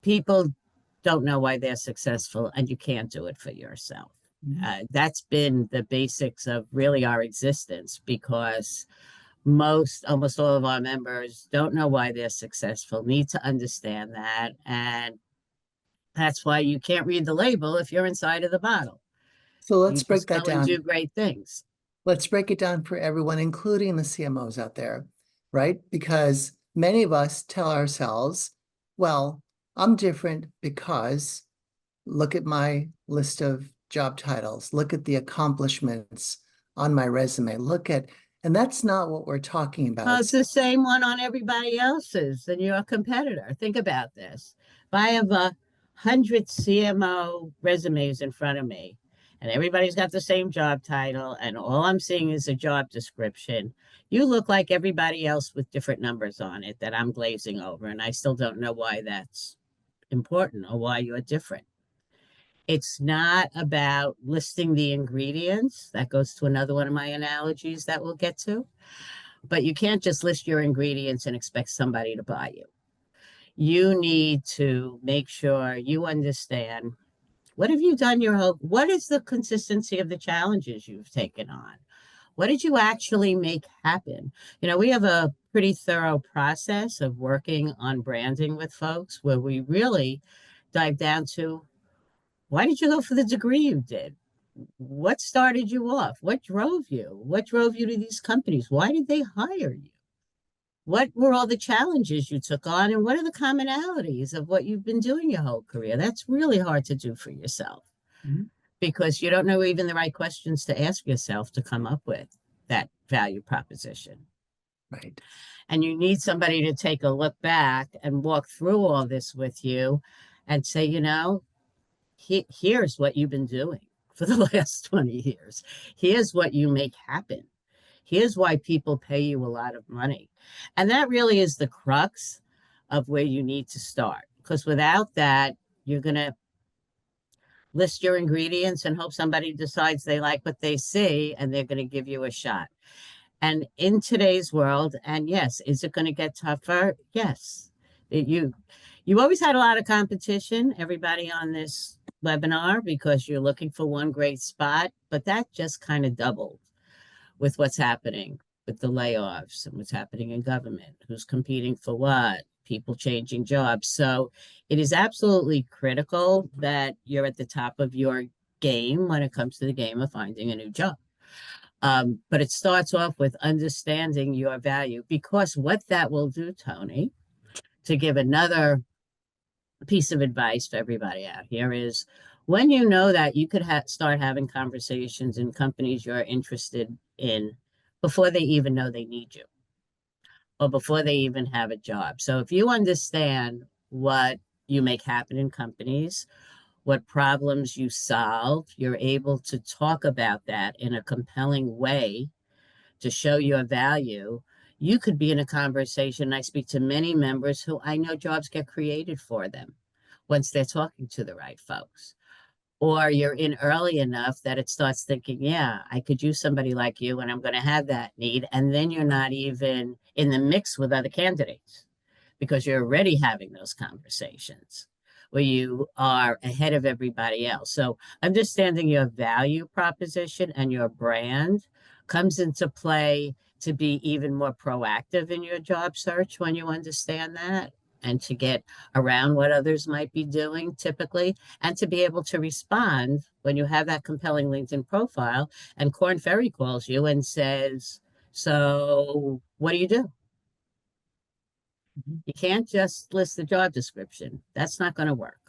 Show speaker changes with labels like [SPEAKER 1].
[SPEAKER 1] people don't know why they're successful, and you can't do it for yourself.
[SPEAKER 2] Mhm.
[SPEAKER 1] That's been the basics of really our existence, because almost all of our members don't know why they're successful, need to understand that. And that's why you can't read the label if you're inside of the bottle.
[SPEAKER 2] So let's
[SPEAKER 1] You
[SPEAKER 2] break
[SPEAKER 1] just
[SPEAKER 2] that
[SPEAKER 1] go and do
[SPEAKER 2] down.
[SPEAKER 1] great things.
[SPEAKER 2] Let's break it down for everyone, including the CMOs out there, right? Because many of us tell ourselves, well, I'm different because look at my list of job titles, look at the accomplishments on my resume, and that's not what we're talking
[SPEAKER 1] Well,
[SPEAKER 2] about.
[SPEAKER 1] it's the same one on everybody else's and you're a competitor. Think about this. If I have 100 CMO resumes in front of me and everybody's got the same job title and all I'm seeing is a job description, you look like everybody else with different numbers on it that I'm glazing over. And I still don't know why that's important or why you're different. It's not about listing the ingredients. That goes to another one of my analogies that we'll get to. But you can't just list your ingredients and expect somebody to buy you. You need to make sure you understand, what have you done what is the consistency of the challenges you've taken on? What did you actually make happen? We have a pretty thorough process of working on branding with folks where we really dive down to, why did you go for the degree you did? What started you off? What drove you? What drove you to these companies? Why did they hire you? What were all the challenges you took on, and what are the commonalities of what you've been doing your whole career? That's really hard to do for yourself
[SPEAKER 2] Mhm.
[SPEAKER 1] because you don't know even the right questions to ask yourself to come up with that value proposition.
[SPEAKER 2] Right.
[SPEAKER 1] And you need somebody to take a look back and walk through all this with you and say, here's what you've been doing for the last 20 years. Here's what you make happen. Here's why people pay you a lot of money. And that really is the crux of where you need to start. Because without that, you're going to list your ingredients and hope somebody decides they like what they see and they're going to give you a shot. And in today's world, and yes, is it going to get tougher? Yes. You always had a lot of competition, everybody on this webinar, because you're looking for one great spot, but that just kind of doubled with what's happening with the layoffs and what's happening in government, who's competing for what, people changing jobs. So it is absolutely critical that you're at the top of your game when it comes to the game of finding a new job. But it starts off with understanding your value, because what that will do, Tony, to give another piece of advice for everybody out here, is when you know that, you could start having conversations in companies you're interested in before they even know they need you or before they even have a job. So if you understand what you make happen in companies, what problems you solve, you're able to talk about that in a compelling way to show your value. You could be in a conversation. I speak to many members who I know jobs get created for them once they're talking to the right folks. Or you're in early enough that it starts thinking, yeah, I could use somebody like you and I'm going to have that need. And then you're not even in the mix with other candidates because you're already having those conversations where you are ahead of everybody else. So understanding your value proposition and your brand comes into play to be even more proactive in your job search when you understand that, and to get around what others might be doing typically, and to be able to respond when you have that compelling LinkedIn profile and Corn Ferry calls you and says, so what do you do?
[SPEAKER 2] Mhm.
[SPEAKER 1] You can't just list the job description. That's not going to work.